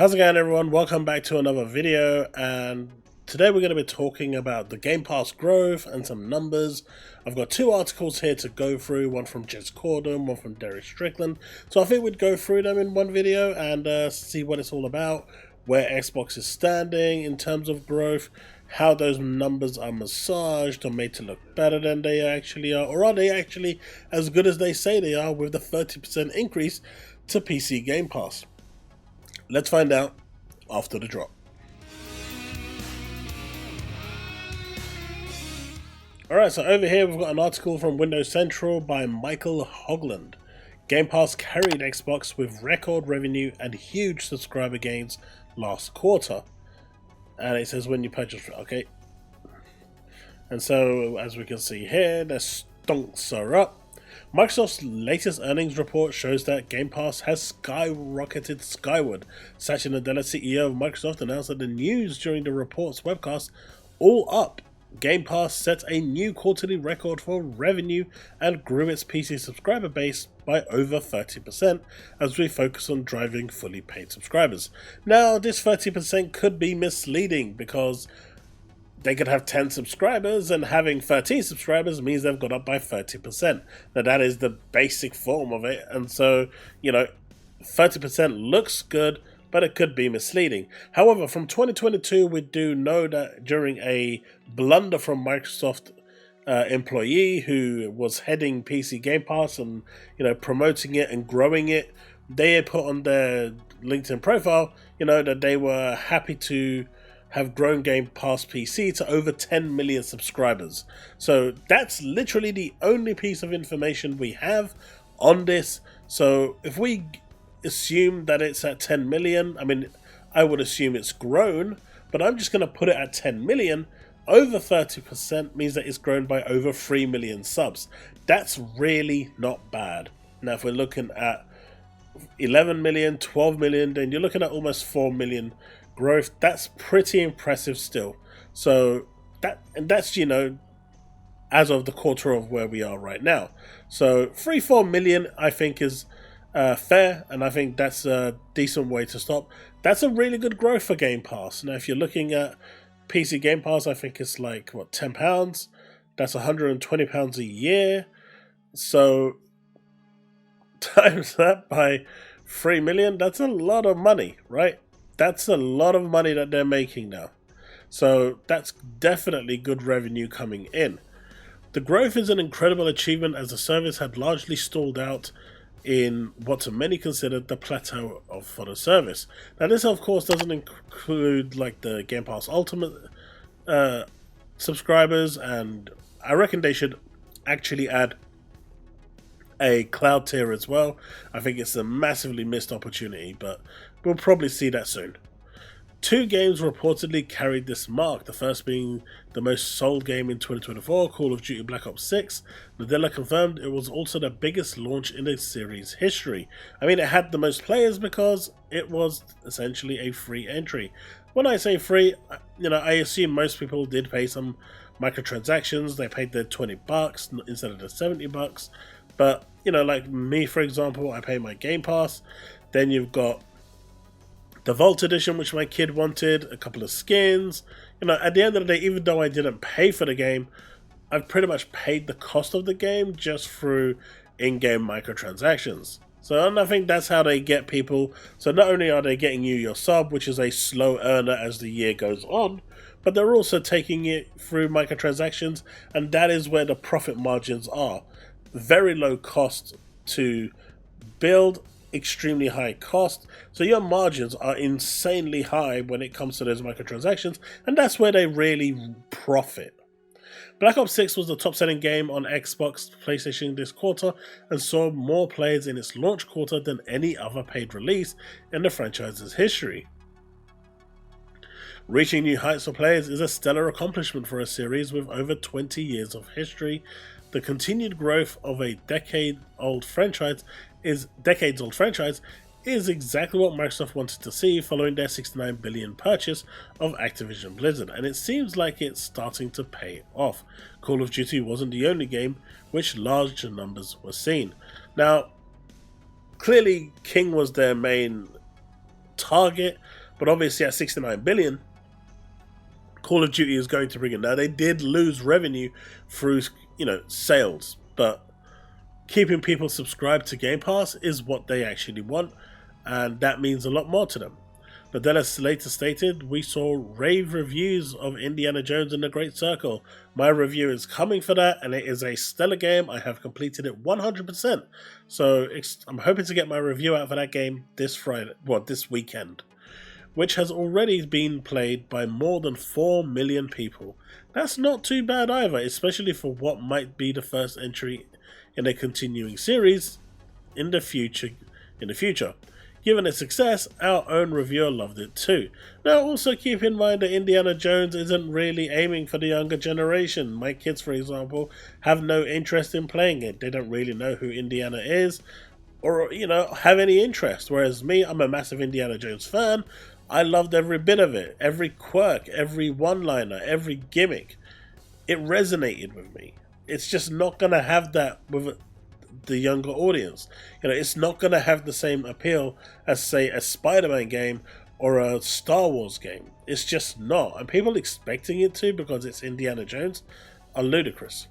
How's it going, everyone? Welcome back to another video, and today we're going to be talking about the Game Pass growth and some numbers. I've got two articles here to go through, one from Jez Corden, one from Derek Strickland. So I think we'd go through them in one video and see what it's all about, where Xbox is standing in terms of growth, how those numbers are massaged or made to look better than they actually are, or are they actually as good as they say they are with the 30% increase to PC Game Pass. Let's find out after the drop. Alright, so over here we've got an article from Windows Central by Michael Hogland. Game Pass carried Xbox with record revenue and huge subscriber gains last quarter. And it says when you purchase, okay. And so as we can see here, the stonks are up. Microsoft's latest earnings report shows that Game Pass has skyrocketed skyward. Satya Nadella, CEO of Microsoft, announced that the news during the report's webcast, all up. Game Pass set a new quarterly record for revenue and grew its PC subscriber base by over 30% as we focus on driving fully paid subscribers. Now, this 30% could be misleading because they could have 10 subscribers, and having 13 subscribers means they've gone up by 30%. Now, that is the basic form of it, and so, 30% looks good, but it could be misleading. However, from 2022, we do know that during a blunder from Microsoft employee who was heading PC Game Pass and, promoting it and growing it, they had put on their LinkedIn profile, that they were happy to have grown Game Pass PC to over 10 million subscribers. So that's literally the only piece of information we have on this. So if we assume that it's at 10 million, I would assume it's grown, but I'm just going to put it at 10 million. Over 30% means that it's grown by over 3 million subs. That's really not bad. Now, if we're looking at 11 million, 12 million, then you're looking at almost 4 million growth. That's pretty impressive still. So that's as of the quarter of where we are right now. So 3-4 million I think is fair, and I think that's a decent way to stop. That's a really good growth for Game Pass. Now, if you're looking at PC Game Pass, I think it's like £10. That's £120 a year. So times that by 3 million, that's a lot of money, right? That's a lot of money that they're making now. So that's definitely good revenue coming in. The growth is an incredible achievement as the service had largely stalled out in what many considered the plateau for the service. Now, this of course doesn't include like the Game Pass Ultimate subscribers, and I reckon they should actually add a cloud tier as well. I think it's a massively missed opportunity, but we'll probably see that soon. Two games reportedly carried this mark, the first being the most sold game in 2024, Call of Duty Black Ops 6. Nadella confirmed it was also the biggest launch in the series' history. It had the most players because it was essentially a free entry. When I say free, I assume most people did pay some microtransactions. They paid their $20 instead of the $70. But, like me, for example, I pay my Game Pass. Then you've got the Vault Edition, which my kid wanted, a couple of skins. At the end of the day, even though I didn't pay for the game, I've pretty much paid the cost of the game just through in-game microtransactions. So and I think that's how they get people. So not only are they getting you your sub, which is a slow earner as the year goes on, but they're also taking it through microtransactions, and that is where the profit margins are. Very low cost to build, extremely high cost, so your margins are insanely high when it comes to those microtransactions, and that's where they really profit. Black Ops 6 was the top-selling game on Xbox PlayStation this quarter and saw more players in its launch quarter than any other paid release in the franchise's history. Reaching new heights for players is a stellar accomplishment for a series with over 20 years of history. The continued growth of a decades-old franchise is exactly what Microsoft wanted to see following their $69 billion purchase of Activision Blizzard, and it seems like it's starting to pay off. Call of Duty wasn't the only game which large numbers were seen. Now, clearly King was their main target, but obviously at 69 billion, Call of Duty is going to bring it. Now, they did lose revenue through, sales, but keeping people subscribed to Game Pass is what they actually want, and that means a lot more to them. But then, as later stated, we saw rave reviews of Indiana Jones and the Great Circle. My review is coming for that, and it is a stellar game. I have completed it 100%. So I'm hoping to get my review out for that game this weekend, which has already been played by more than 4 million people. That's not too bad either, especially for what might be the first entry in a continuing series in the future. Given its success, our own reviewer loved it too. Now, also keep in mind that Indiana Jones isn't really aiming for the younger generation. My kids, for example, have no interest in playing it. They don't really know who Indiana is or, have any interest. Whereas me, I'm a massive Indiana Jones fan. I loved every bit of it. Every quirk, every one-liner, every gimmick. It resonated with me. It's just not going to have that with the younger audience. It's not going to have the same appeal as, say, a Spider-Man game or a Star Wars game. It's just not. And people expecting it to because it's Indiana Jones are ludicrous.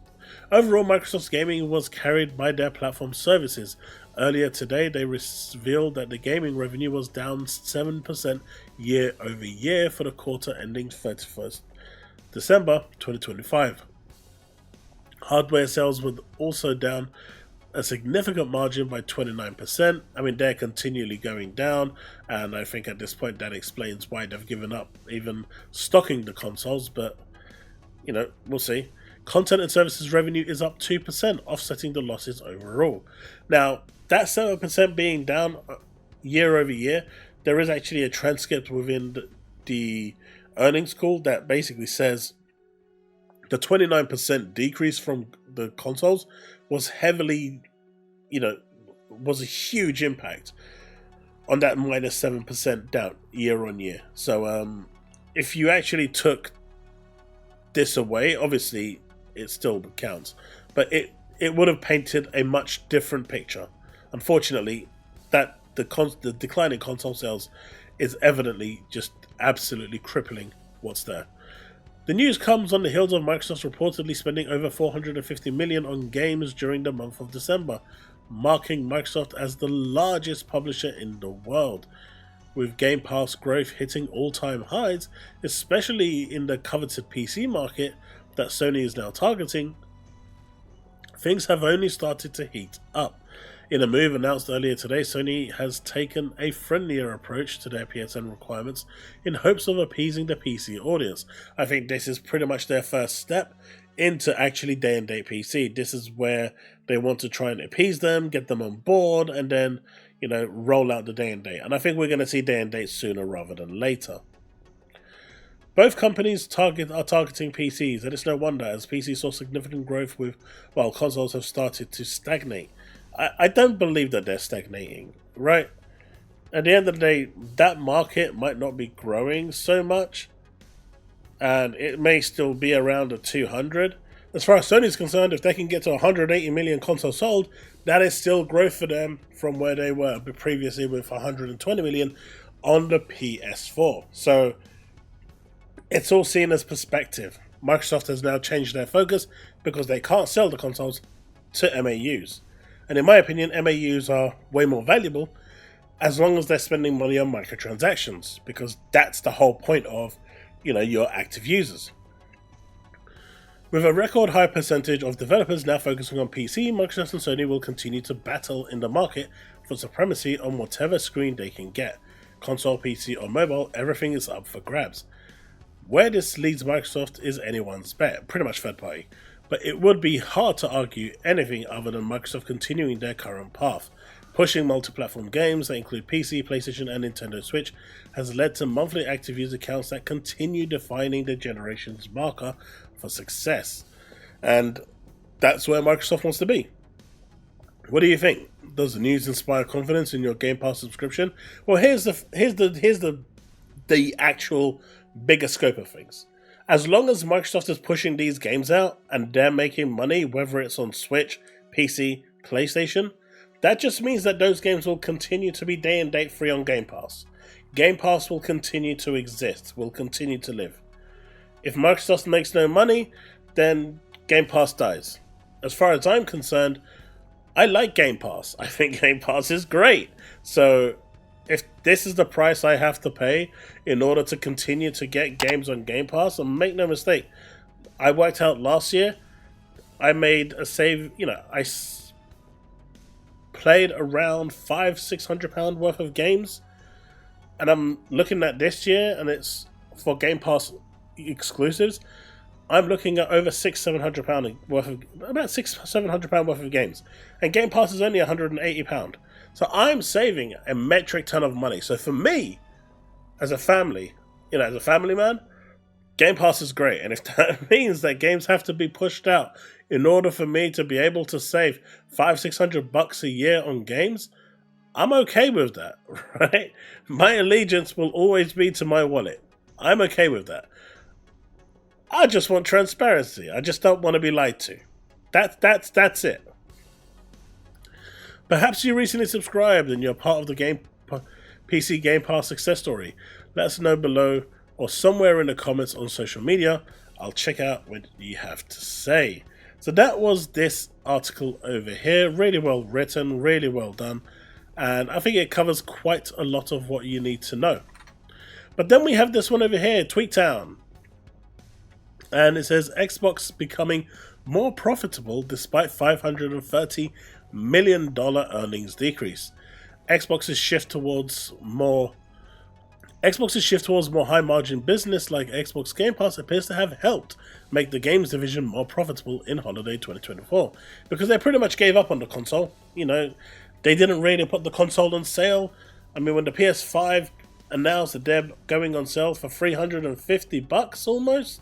Overall, Microsoft's gaming was carried by their platform services. Earlier today, they revealed that the gaming revenue was down 7% year over year for the quarter ending 31st December 2025. Hardware sales were also down a significant margin by 29%. I mean, they're continually going down, and I think at this point that explains why they've given up even stocking the consoles, but we'll see. Content and services revenue is up 2%, offsetting the losses overall. Now, that 7% being down year over year, there is actually a transcript within the earnings call that basically says the 29% decrease from the consoles was heavily, was a huge impact on that minus 7% down year on year. So if you actually took this away, obviously it still counts, but it would have painted a much different picture. Unfortunately, that the decline in console sales is evidently just absolutely crippling what's there. The news comes on the heels of Microsoft reportedly spending over $450 million on games during the month of December, marking Microsoft as the largest publisher in the world. With Game Pass growth hitting all-time highs, especially in the coveted PC market that Sony is now targeting, things have only started to heat up. In a move announced earlier today, Sony has taken a friendlier approach to their PSN requirements in hopes of appeasing the PC audience. I think this is pretty much their first step into actually day-and-date PC. This is where they want to try and appease them, get them on board, and then, roll out the day-and-date. And I think we're going to see day-and-date sooner rather than later. Both companies are targeting PCs, and it's no wonder, as PCs saw significant growth while consoles have started to stagnate. I don't believe that they're stagnating, right? At the end of the day, that market might not be growing so much, and it may still be around a 200. As far as Sony is concerned, if they can get to 180 million consoles sold, that is still growth for them from where they were previously with 120 million on the PS4. So it's all seen as perspective. Microsoft has now changed their focus because they can't sell the consoles to MAUs. And in my opinion, MAUs are way more valuable as long as they're spending money on microtransactions, because that's the whole point of, your active users. With a record high percentage of developers now focusing on PC, Microsoft and Sony will continue to battle in the market for supremacy on whatever screen they can get. Console, PC or mobile, everything is up for grabs. Where this leads Microsoft is anyone's bet, pretty much third party. But it would be hard to argue anything other than Microsoft continuing their current path. Pushing multi-platform games that include PC, PlayStation and Nintendo Switch has led to monthly active user counts that continue defining the generation's marker for success. And that's where Microsoft wants to be. What do you think? Does the news inspire confidence in your Game Pass subscription? Well, here's the actual bigger scope of things. As long as Microsoft is pushing these games out and they're making money, whether it's on Switch, PC, PlayStation, that just means that those games will continue to be day and date free on Game Pass. Game Pass will continue to exist, will continue to live. If Microsoft makes no money, then Game Pass dies. As far as I'm concerned, I like Game Pass. I think Game Pass is great. So if this is the price I have to pay in order to continue to get games on Game Pass, and make no mistake, I worked out last year, I made a save, I played around £500-600 worth of games, and I'm looking at this year, and it's for Game Pass exclusives. I'm looking at over £600-700 worth of, about £600-700 worth of games, and Game Pass is only £180. So I'm saving a metric ton of money. So for me, as a family, as a family man, Game Pass is great. And if that means that games have to be pushed out in order for me to be able to save $500-600 a year on games, I'm okay with that, right? My allegiance will always be to my wallet. I'm okay with that. I just want transparency. I just don't want to be lied to. That's it. Perhaps you recently subscribed and you're part of the PC Game Pass success story. Let us know below or somewhere in the comments on social media. I'll check out what you have to say. So that was this article over here. Really well written, really well done. And I think it covers quite a lot of what you need to know. But then we have this one over here, Tweaktown. And it says Xbox becoming more profitable despite $530 million earnings decrease. Xbox's shift towards more high margin business like Xbox Game Pass appears to have helped make the games division more profitable in holiday 2024, because they pretty much gave up on the console. They didn't really put the console on sale. I mean, when the PS5 announced that they're going on sale for $350 almost,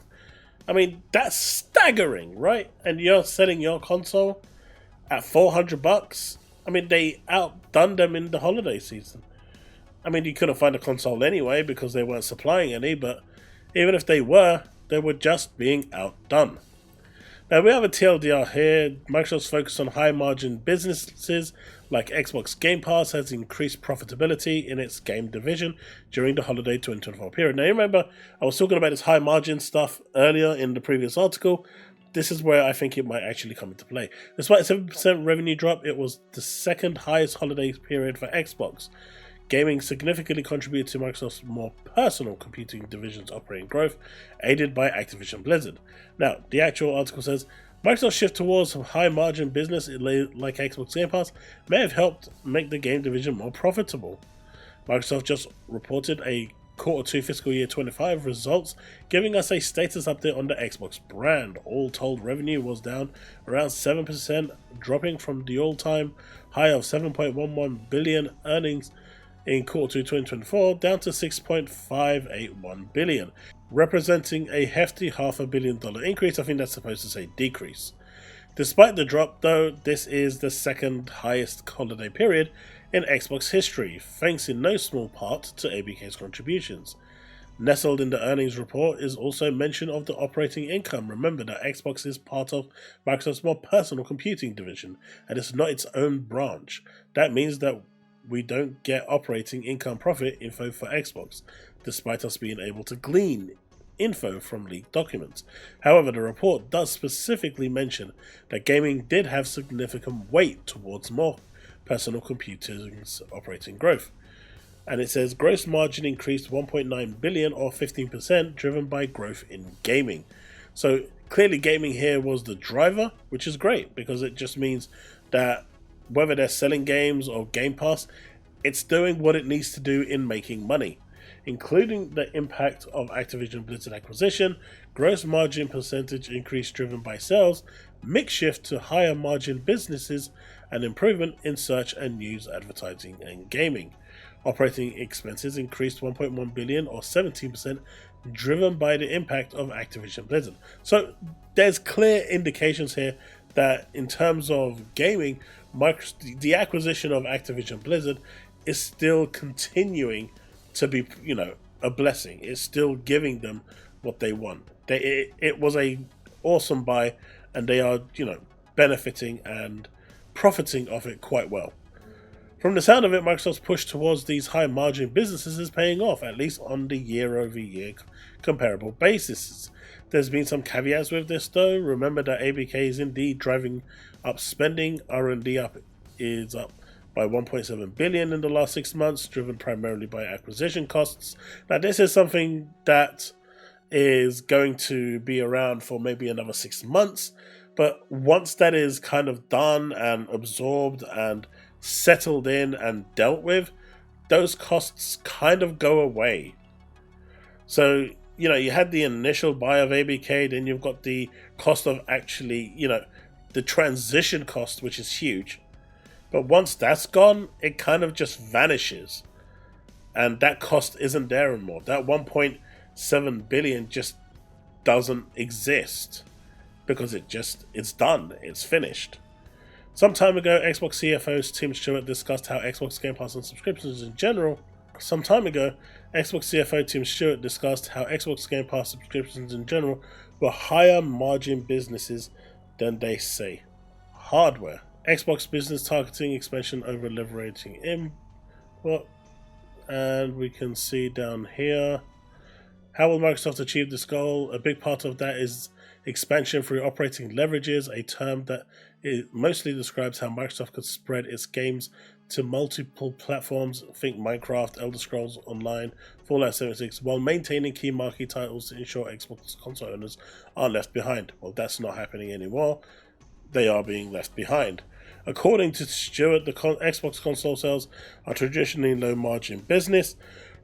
I mean, that's staggering, right? And you're selling your console at $400. I mean, they outdone them in the holiday season. I mean, you couldn't find a console anyway because they weren't supplying any, but even if they were just being outdone. Now, we have a TLDR here. Microsoft's focus on high-margin businesses like Xbox Game Pass has increased profitability in its game division during the holiday 2024 period. Now, you remember, I was talking about this high-margin stuff earlier in the previous article. This is where I think it might actually come into play. Despite a 7% revenue drop, it was the second highest holiday period for Xbox. Gaming significantly contributed to Microsoft's more personal computing division's operating growth, aided by Activision Blizzard. Now, the actual article says, Microsoft's shift towards high-margin business like Xbox Game Pass may have helped make the game division more profitable. Microsoft just reported a Q2 fiscal year 25 results, giving us a status update on the Xbox brand. All told, revenue was down around 7%, dropping from the all-time high of $7.11 billion earnings in Q2 2024 down to $6.581 billion, representing a hefty $500 million increase. I think that's supposed to say decrease. Despite the drop, though, this is the second highest holiday period in Xbox history, thanks in no small part to ABK's contributions. Nestled in the earnings report is also mention of the operating income. Remember that Xbox is part of Microsoft's more personal computing division, and it's not its own branch. That means that we don't get operating income profit info for Xbox, despite us being able to glean info from leaked documents. However, the report does specifically mention that gaming did have significant weight towards more personal computing's operating growth. And it says gross margin increased $1.9 billion or 15%, driven by growth in gaming. So clearly gaming here was the driver, which is great because it just means that whether they're selling games or Game Pass, it's doing what it needs to do in making money. Including the impact of Activision Blizzard acquisition, gross margin percentage increase driven by sales, mix shift to higher margin businesses, and improvement in search and news advertising and gaming. Operating expenses increased $1.1 billion or 17%, driven by the impact of Activision Blizzard. So there's clear indications here that in terms of gaming, the acquisition of Activision Blizzard is still continuing to be, a blessing. It's still giving them what they want. It was a awesome buy, and they are, benefiting and profiting off it quite well. From the sound of it, Microsoft's push towards these high margin businesses is paying off, at least on the year-over-year comparable basis. There's been some caveats with this though. Remember that ABK is indeed driving up spending. R&D is up by 1.7 billion in the last 6 months, driven primarily by acquisition costs. Now this is something that is going to be around for maybe another 6 months, but once that is kind of done and absorbed and settled in and dealt with, those costs kind of go away. So, you had the initial buy of ABK, then you've got the cost of actually, the transition cost, which is huge. But once that's gone, it kind of just vanishes. And that cost isn't there anymore. That 1.7 billion just doesn't exist because it's done. It's finished. Some time ago, Xbox CFO Tim Stewart discussed how Xbox Game Pass and subscriptions in general were higher margin businesses than they say. Hardware. Xbox business targeting expansion over liberating import. And we can see down here. How will Microsoft achieve this goal? A big part of that is expansion through operating leverages, a term that it mostly describes how Microsoft could spread its games to multiple platforms, think Minecraft, Elder Scrolls Online, Fallout 76, while maintaining key marquee titles to ensure Xbox console owners are left behind. Well, that's not happening anymore. They are being left behind. According to Stewart, the Xbox console sales are traditionally low margin business,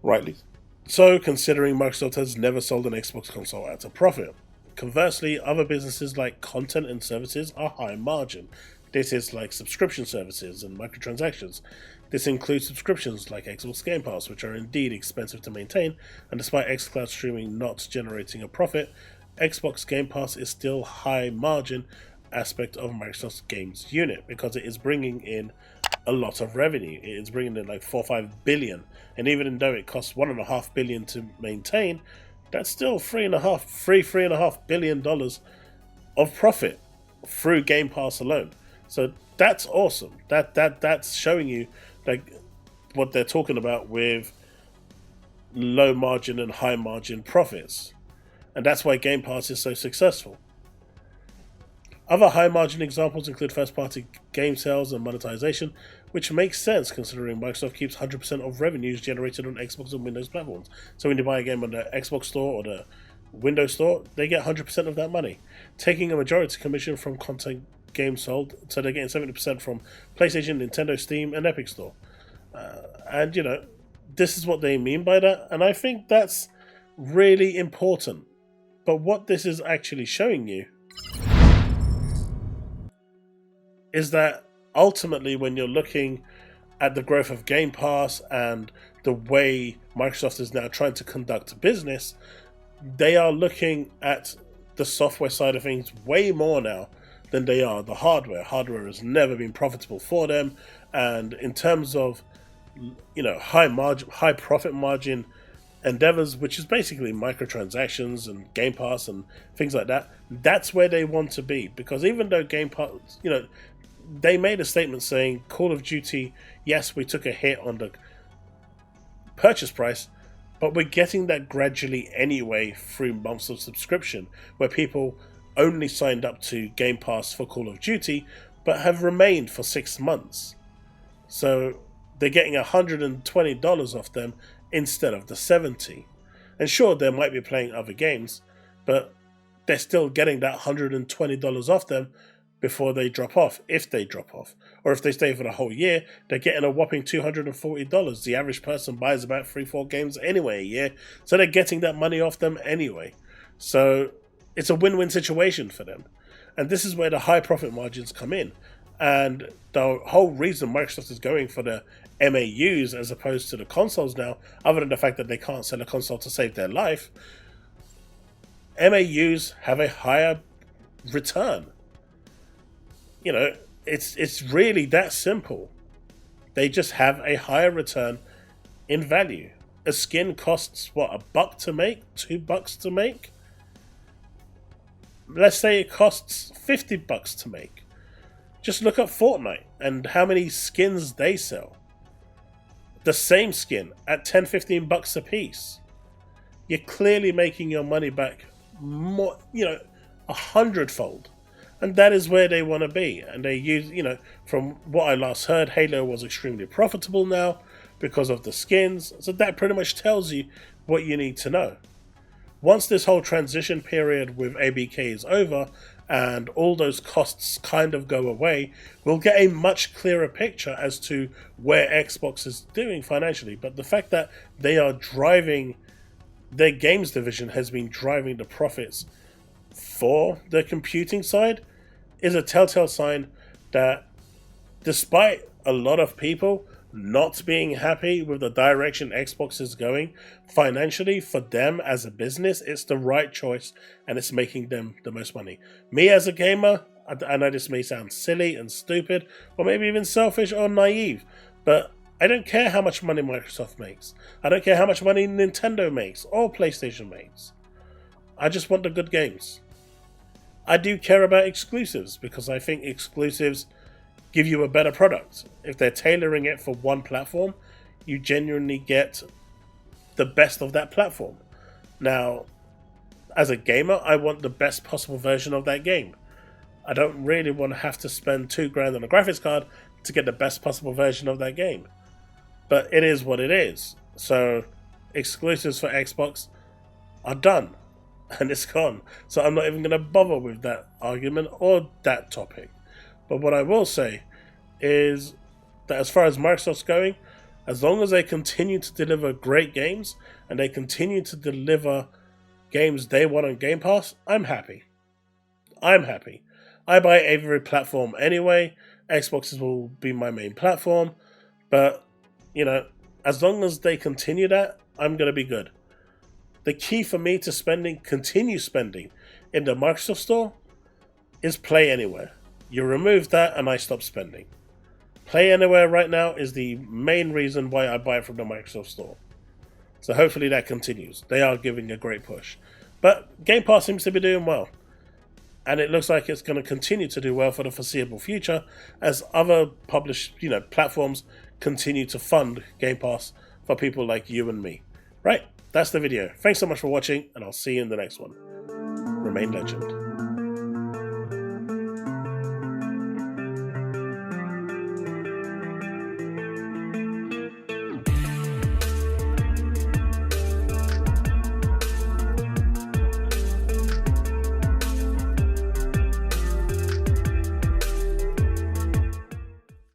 rightly so, considering Microsoft has never sold an Xbox console at a profit. Conversely, other businesses like content and services are high margin. This is like subscription services and microtransactions. This includes subscriptions like Xbox Game Pass, which are indeed expensive to maintain, and despite xCloud streaming not generating a profit, Xbox Game Pass is still high margin aspect of Microsoft's games unit because it is bringing in a lot of revenue. It is bringing in like 4 or 5 billion, and even though it costs 1.5 billion to maintain, that's still $3.5 billion of profit through Game Pass alone. So that's awesome. That's showing you like what they're talking about with low margin and high margin profits, and that's why Game Pass is so successful. Other high-margin examples include first-party game sales and monetization, which makes sense considering Microsoft keeps 100% of revenues generated on Xbox and Windows platforms. So when you buy a game on the Xbox Store or the Windows Store, they get 100% of that money, taking a majority commission from content games sold, so they're getting 70% from PlayStation, Nintendo, Steam, and Epic Store. And, this is what they mean by that, and I think that's really important. But what this is actually showing you is that ultimately when you're looking at the growth of Game Pass and the way Microsoft is now trying to conduct business, they are looking at the software side of things way more now than they are the hardware. Hardware has never been profitable for them, and in terms of high profit margin endeavors, which is basically microtransactions and Game Pass and things like that, that's where they want to be. Because even though Game Pass, they made a statement saying Call of Duty, yes, we took a hit on the purchase price, but we're getting that gradually anyway through months of subscription, where people only signed up to Game Pass for Call of Duty, but have remained for 6 months. So they're getting $120 off them instead of the $70. And sure, they might be playing other games, but they're still getting that $120 off them before they drop off, if they drop off. Or if they stay for the whole year, they're getting a whopping $240. The average person buys about 3-4 games anyway a year, so they're getting that money off them anyway. So it's a win-win situation for them. And this is where the high profit margins come in. And the whole reason Microsoft is going for the MAUs as opposed to the consoles now, other than the fact that they can't sell a console to save their life, MAUs have a higher return. It's really that simple. They just have a higher return in value. A skin costs, what, $1 to make? $2 to make? Let's say it costs $50 to make. Just look at Fortnite and how many skins they sell. the same skin at 10-15 bucks a piece. You're clearly making your money back more, 100-fold. And that is where they want to be. And they use, from what I last heard, Halo was extremely profitable now because of the skins. So that pretty much tells you what you need to know. Once this whole transition period with ABK is over and all those costs kind of go away, we'll get a much clearer picture as to where Xbox is doing financially. But the fact that they are driving, their games division has been driving the profits for the computing side, is a telltale sign that despite a lot of people not being happy with the direction Xbox is going financially, for them as a business, it's the right choice and it's making them the most money. Me as a gamer, I know this may sound silly and stupid or maybe even selfish or naive, but I don't care how much money Microsoft makes. I don't care how much money Nintendo makes or PlayStation makes. I just want the good games. I do care about exclusives because I think exclusives give you a better product. If they're tailoring it for one platform, you genuinely get the best of that platform. Now, as a gamer, I want the best possible version of that game. I don't really want to have to spend $2,000 on a graphics card to get the best possible version of that game. But it is what it is. So, exclusives for Xbox are done. And it's gone. So I'm not even going to bother with that argument or that topic. But what I will say is that as far as Microsoft's going, as long as they continue to deliver great games and they continue to deliver games they want on Game Pass, I'm happy. I'm happy. I buy every platform anyway. Xbox will be my main platform. But, as long as they continue that, I'm going to be good. The key for me to continue spending in the Microsoft Store is Play Anywhere. You remove that and I stop spending. Play Anywhere right now is the main reason why I buy it from the Microsoft Store. So hopefully that continues. They are giving a great push. But Game Pass seems to be doing well. And it looks like it's going to continue to do well for the foreseeable future as other published, platforms continue to fund Game Pass for people like you and me. Right? That's the video. Thanks so much for watching, and I'll see you in the next one. Remain legend.